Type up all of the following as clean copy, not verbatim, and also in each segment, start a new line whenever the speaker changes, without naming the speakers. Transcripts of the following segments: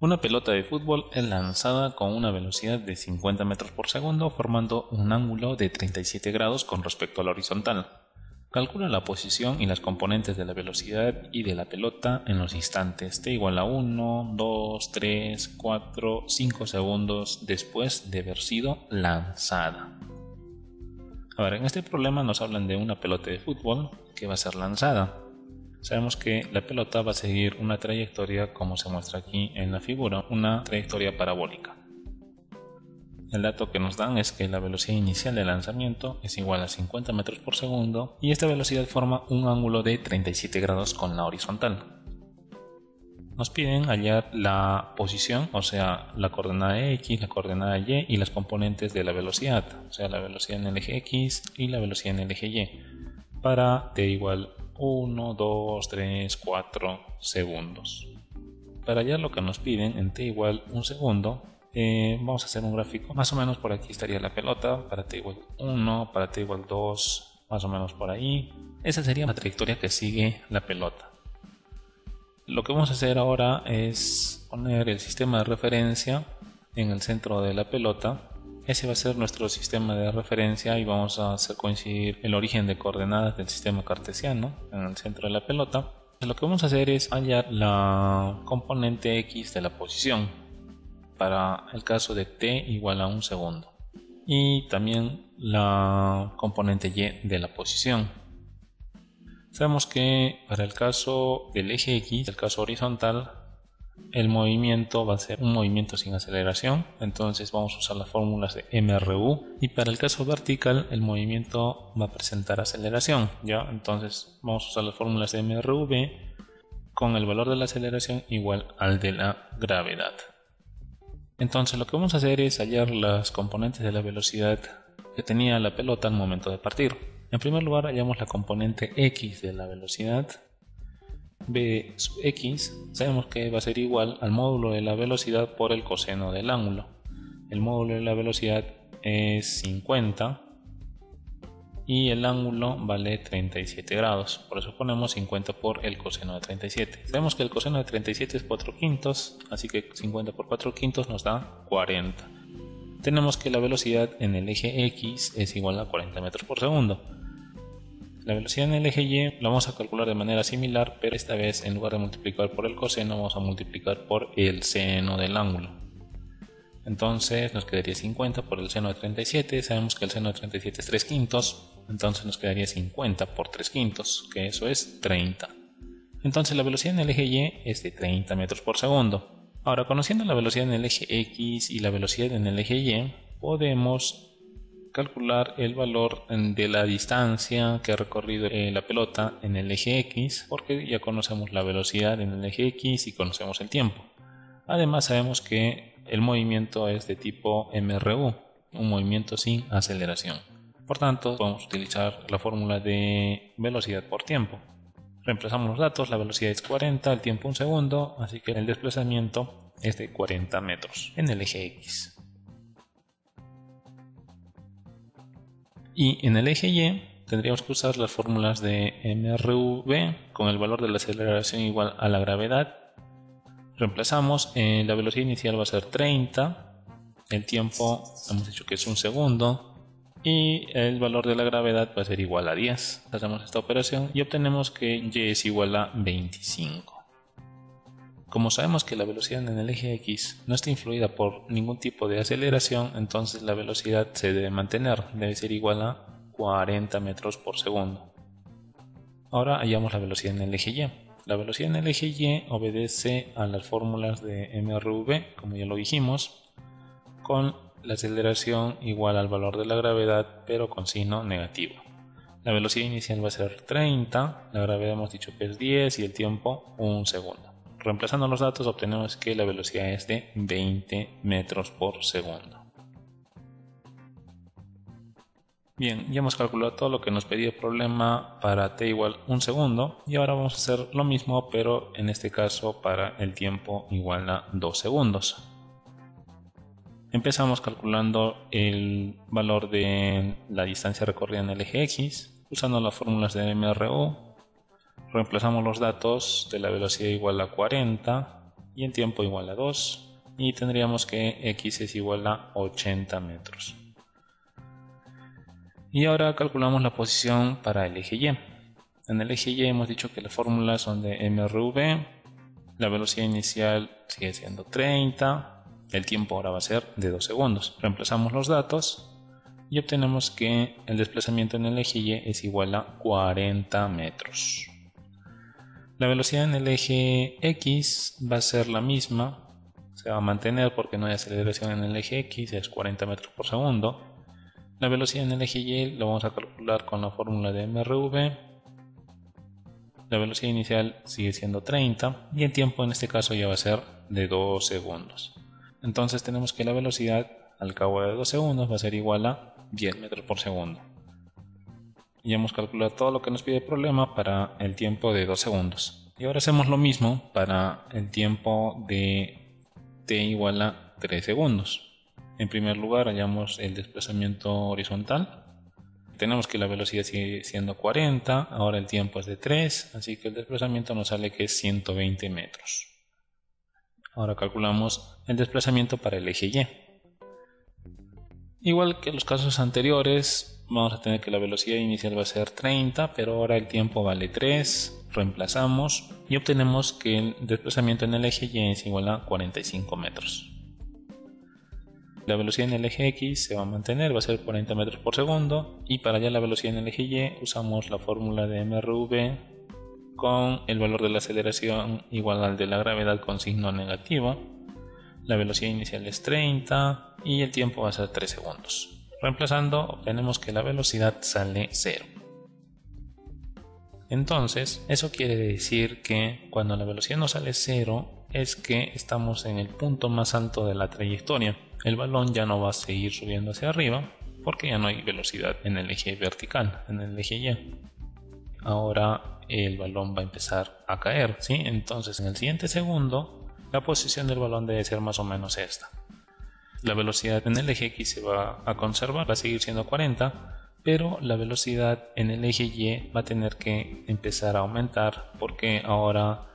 Una pelota de fútbol es lanzada con una velocidad de 50 metros por segundo, formando un ángulo de 37 grados con respecto a la horizontal. Calcula la posición y las componentes de la velocidad y de la pelota en los instantes t igual a 1, 2, 3, 4, 5 segundos después de haber sido lanzada. Ahora, en este problema nos hablan de una pelota de fútbol que va a ser lanzada. Sabemos que la pelota va a seguir una trayectoria como se muestra aquí en la figura, una trayectoria parabólica. El dato que nos dan es que la velocidad inicial de lanzamiento es igual a 50 metros por segundo y esta velocidad forma un ángulo de 37 grados con la horizontal. Nos piden hallar la posición, o sea, la coordenada X, la coordenada Y y las componentes de la velocidad, o sea, la velocidad en el eje X y la velocidad en el eje Y, para t igual 1, 2, 3, 4 segundos. Para hallar lo que nos piden en t igual 1 segundo, vamos a hacer un gráfico. Más o menos por aquí estaría la pelota, para t igual 1, para t igual 2, más o menos por ahí. Esa sería la trayectoria que sigue la pelota. Lo que vamos a hacer ahora es poner el sistema de referencia en el centro de la pelota. Ese va a ser nuestro sistema de referencia y vamos a hacer coincidir el origen de coordenadas del sistema cartesiano en el centro de la pelota. Lo que vamos a hacer es hallar la componente X de la posición para el caso de t igual a 1 segundo y también la componente Y de la posición. Sabemos que para el caso del eje X, el caso horizontal, el movimiento va a ser un movimiento sin aceleración, entonces vamos a usar las fórmulas de MRU, y para el caso vertical el movimiento va a presentar aceleración, ¿ya? Entonces vamos a usar las fórmulas de MRV con el valor de la aceleración igual al de la gravedad. Entonces lo que vamos a hacer es hallar las componentes de la velocidad que tenía la pelota al momento de partir. En primer lugar hallamos la componente X de la velocidad. B sub X sabemos que va a ser igual al módulo de la velocidad por el coseno del ángulo. El módulo de la velocidad es 50 y el ángulo vale 37 grados, por eso ponemos 50 por el coseno de 37. Sabemos que el coseno de 37 es 4 quintos, así que 50 por 4 quintos nos da 40. Tenemos que la velocidad en el eje X es igual a 40 metros por segundo. La velocidad en el eje Y la vamos a calcular de manera similar, pero esta vez en lugar de multiplicar por el coseno vamos a multiplicar por el seno del ángulo. Entonces nos quedaría 50 por el seno de 37, sabemos que el seno de 37 es 3 quintos, entonces nos quedaría 50 por 3 quintos, que eso es 30. Entonces la velocidad en el eje Y es de 30 metros por segundo. Ahora, conociendo la velocidad en el eje X y la velocidad en el eje Y, podemos calcular el valor de la distancia que ha recorrido la pelota en el eje X, porque ya conocemos la velocidad en el eje X y conocemos el tiempo. Además sabemos que el movimiento es de tipo MRU, un movimiento sin aceleración. Por tanto, podemos utilizar la fórmula de velocidad por tiempo. Reemplazamos los datos, la velocidad es 40, el tiempo 1 segundo, así que el desplazamiento es de 40 metros en el eje X. Y en el eje Y tendríamos que usar las fórmulas de MRV con el valor de la aceleración igual a la gravedad. Reemplazamos, la velocidad inicial va a ser 30, el tiempo hemos dicho que es 1 segundo y el valor de la gravedad va a ser igual a 10. Hacemos esta operación y obtenemos que Y es igual a 25. Como sabemos que la velocidad en el eje X no está influida por ningún tipo de aceleración, entonces la velocidad se debe mantener, debe ser igual a 40 metros por segundo. Ahora hallamos la velocidad en el eje Y. La velocidad en el eje Y obedece a las fórmulas de MRV, como ya lo dijimos, con la aceleración igual al valor de la gravedad, pero con signo negativo. La velocidad inicial va a ser 30, la gravedad hemos dicho que es 10 y el tiempo 1 segundo. Reemplazando los datos obtenemos que la velocidad es de 20 metros por segundo. Bien, ya hemos calculado todo lo que nos pedía el problema para t igual 1 segundo y ahora vamos a hacer lo mismo, pero en este caso para el tiempo igual a 2 segundos. Empezamos calculando el valor de la distancia recorrida en el eje X usando las fórmulas de MRU. Reemplazamos los datos de la velocidad igual a 40, y el tiempo igual a 2 y tendríamos que x es igual a 80 metros. Y ahora calculamos la posición para el eje Y. En el eje Y hemos dicho que las fórmulas son de mRV, la velocidad inicial sigue siendo 30, el tiempo ahora va a ser de 2 segundos. Reemplazamos los datos y obtenemos que el desplazamiento en el eje Y es igual a 40 metros. La velocidad en el eje X va a ser la misma, se va a mantener porque no hay aceleración en el eje X, es 40 metros por segundo. La velocidad en el eje Y lo vamos a calcular con la fórmula de mRV. La velocidad inicial sigue siendo 30 y el tiempo en este caso ya va a ser de 2 segundos. Entonces tenemos que la velocidad al cabo de 2 segundos va a ser igual a 10 metros por segundo. Ya hemos calculado todo lo que nos pide el problema para el tiempo de 2 segundos. Y ahora hacemos lo mismo para el tiempo de t igual a 3 segundos. En primer lugar hallamos el desplazamiento horizontal. Tenemos que la velocidad sigue siendo 40, ahora el tiempo es de 3, así que el desplazamiento nos sale que es 120 metros. Ahora calculamos el desplazamiento para el eje Y. Igual que los casos anteriores, vamos a tener que la velocidad inicial va a ser 30, pero ahora el tiempo vale 3, reemplazamos y obtenemos que el desplazamiento en el eje Y es igual a 45 metros. La velocidad en el eje X se va a mantener, va a ser 40 metros por segundo, y para hallar la velocidad en el eje Y usamos la fórmula de mRV con el valor de la aceleración igual al de la gravedad con signo negativo. La velocidad inicial es 30 y el tiempo va a ser 3 segundos. Reemplazando obtenemos que la velocidad sale 0. Entonces eso quiere decir que cuando la velocidad nos sale 0 es que estamos en el punto más alto de la trayectoria. El balón ya no va a seguir subiendo hacia arriba porque ya no hay velocidad en el eje vertical, en el eje Y. Ahora el balón va a empezar a caer, ¿sí? Entonces en el siguiente segundo la posición del balón debe ser más o menos esta. La velocidad en el eje X se va a conservar, va a seguir siendo 40, pero la velocidad en el eje Y va a tener que empezar a aumentar porque ahora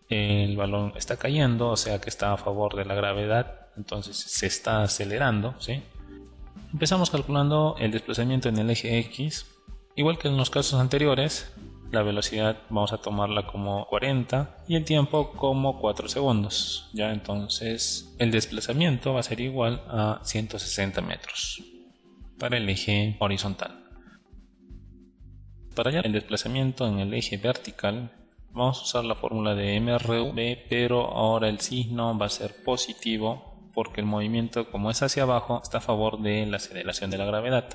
el balón está cayendo, o sea que está a favor de la gravedad, entonces se está acelerando, ¿sí? Empezamos calculando el desplazamiento en el eje X, igual que en los casos anteriores. La velocidad vamos a tomarla como 40 y el tiempo como 4 segundos. Ya entonces el desplazamiento va a ser igual a 160 metros para el eje horizontal. Para hallar el desplazamiento en el eje vertical vamos a usar la fórmula de mRV, pero ahora el signo va a ser positivo porque el movimiento, como es hacia abajo, está a favor de la aceleración de la gravedad.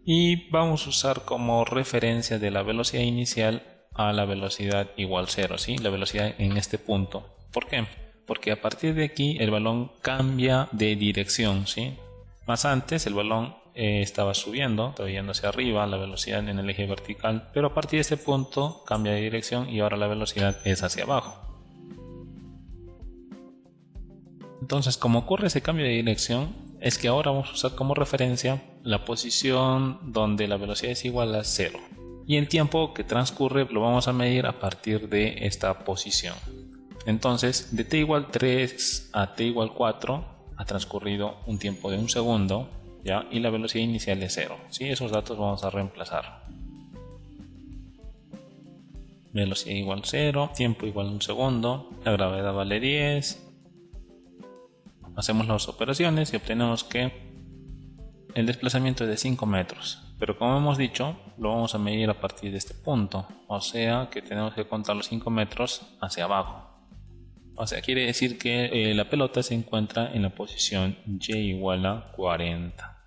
Y vamos a usar como referencia de la velocidad inicial a la velocidad igual 0, ¿sí? La velocidad en este punto. ¿Por qué? Porque a partir de aquí el balón cambia de dirección, ¿sí? Más antes el balón estaba subiendo, estaba yendo hacia arriba, la velocidad en el eje vertical, pero a partir de este punto cambia de dirección y ahora la velocidad es hacia abajo. Entonces, como ocurre ese cambio de dirección, es que ahora vamos a usar como referencia la posición donde la velocidad es igual a 0 y el tiempo que transcurre lo vamos a medir a partir de esta posición. Entonces, de t igual 3 a t igual 4 ha transcurrido un tiempo de 1 segundo, ¿ya? Y la velocidad inicial es 0, ¿sí? Esos datos vamos a reemplazar. Velocidad igual 0, tiempo igual 1 segundo, la gravedad vale 10. Hacemos las operaciones y obtenemos que el desplazamiento es de 5 metros, pero como hemos dicho, lo vamos a medir a partir de este punto, o sea que tenemos que contar los 5 metros hacia abajo. O sea, quiere decir que la pelota se encuentra en la posición Y igual a 40.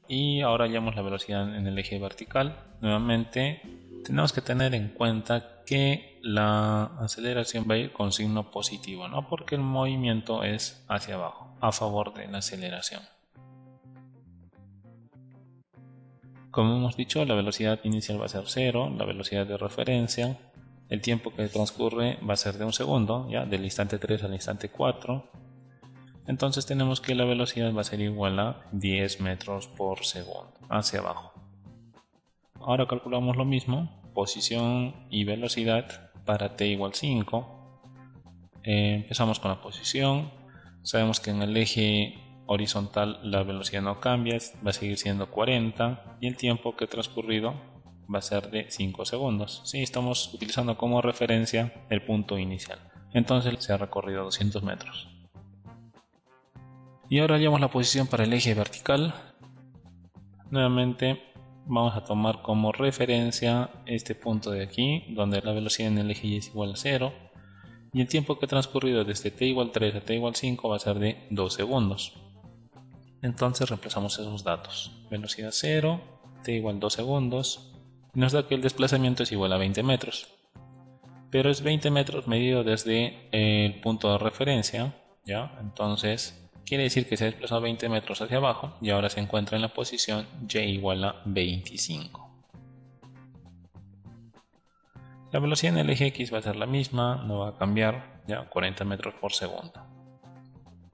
Y ahora hallamos la velocidad en el eje vertical. Nuevamente tenemos que tener en cuenta que la aceleración va a ir con signo positivo, ¿no? Porque el movimiento es hacia abajo, a favor de la aceleración. Como hemos dicho, la velocidad inicial va a ser 0, la velocidad de referencia, el tiempo que transcurre va a ser de 1 segundo, ¿ya? Del instante 3 al instante 4. Entonces tenemos que la velocidad va a ser igual a 10 metros por segundo, hacia abajo. Ahora calculamos lo mismo, posición y velocidad para t igual 5. Empezamos con la posición. Sabemos que en el eje horizontal la velocidad no cambia, va a seguir siendo 40 y el tiempo que ha transcurrido va a ser de 5 segundos. Sí, estamos utilizando como referencia el punto inicial. Entonces se ha recorrido 200 metros. Y ahora hallamos la posición para el eje vertical. Nuevamente vamos a tomar como referencia este punto de aquí, donde la velocidad en el eje Y es igual a 0. Y el tiempo que ha transcurrido desde t igual 3 a t igual 5 va a ser de 2 segundos. Entonces reemplazamos esos datos. Velocidad 0, t igual 2 segundos. Y nos da que el desplazamiento es igual a 20 metros. Pero es 20 metros medido desde el punto de referencia, ¿ya? Entonces quiere decir que se ha desplazado 20 metros hacia abajo y ahora se encuentra en la posición y igual a 25. La velocidad en el eje X va a ser la misma, no va a cambiar, ya 40 metros por segundo.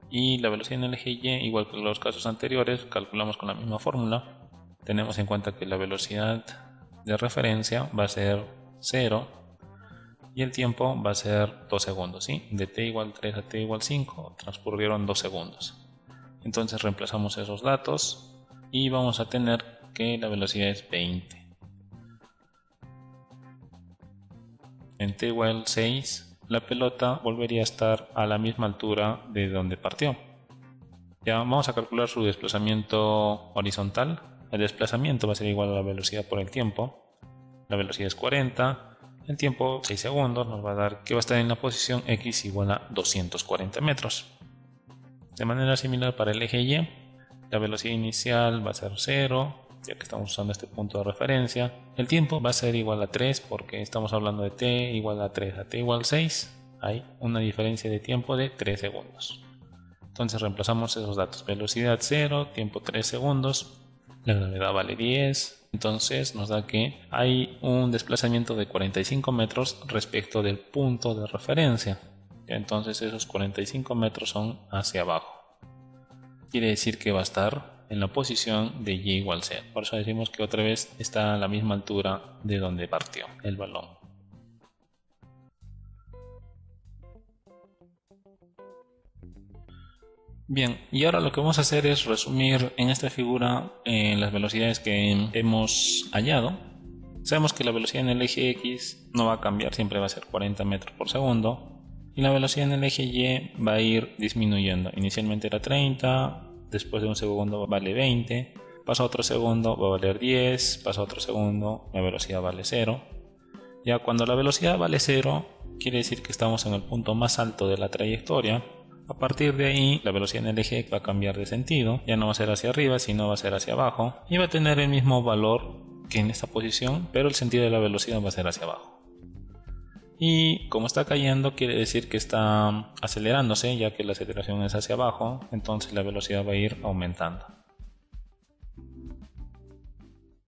Y la velocidad en el eje Y, igual que en los casos anteriores, calculamos con la misma fórmula. Tenemos en cuenta que la velocidad de referencia va a ser 0 y el tiempo va a ser 2 segundos, ¿sí? De t igual 3 a t igual 5 transcurrieron 2 segundos. Entonces reemplazamos esos datos y vamos a tener que la velocidad es 20. En t igual 6, la pelota volvería a estar a la misma altura de donde partió. Ya vamos a calcular su desplazamiento horizontal. El desplazamiento va a ser igual a la velocidad por el tiempo. La velocidad es 40. El tiempo 6 segundos nos va a dar que va a estar en la posición X igual a 240 metros. De manera similar para el eje Y, la velocidad inicial va a ser 0, ya que estamos usando este punto de referencia. El tiempo va a ser igual a 3 porque estamos hablando de t igual a 3 a t igual 6. Hay una diferencia de tiempo de 3 segundos. Entonces reemplazamos esos datos. Velocidad 0, tiempo 3 segundos, la gravedad vale 10. Entonces nos da que hay un desplazamiento de 45 metros respecto del punto de referencia. Entonces esos 45 metros son hacia abajo. Quiere decir que va a estar en la posición de y igual 0. Por eso decimos que otra vez está a la misma altura de donde partió el balón. Bien, y ahora lo que vamos a hacer es resumir en esta figura las velocidades que hemos hallado. Sabemos que la velocidad en el eje X no va a cambiar, siempre va a ser 40 metros por segundo. Y la velocidad en el eje Y va a ir disminuyendo. Inicialmente era 30, después de un segundo vale 20, pasa otro segundo va a valer 10, pasa otro segundo la velocidad vale 0. Ya cuando la velocidad vale 0, quiere decir que estamos en el punto más alto de la trayectoria. A partir de ahí, la velocidad en el eje va a cambiar de sentido, ya no va a ser hacia arriba, sino va a ser hacia abajo, y va a tener el mismo valor que en esta posición, pero el sentido de la velocidad va a ser hacia abajo. Y como está cayendo, quiere decir que está acelerándose, ya que la aceleración es hacia abajo, entonces la velocidad va a ir aumentando.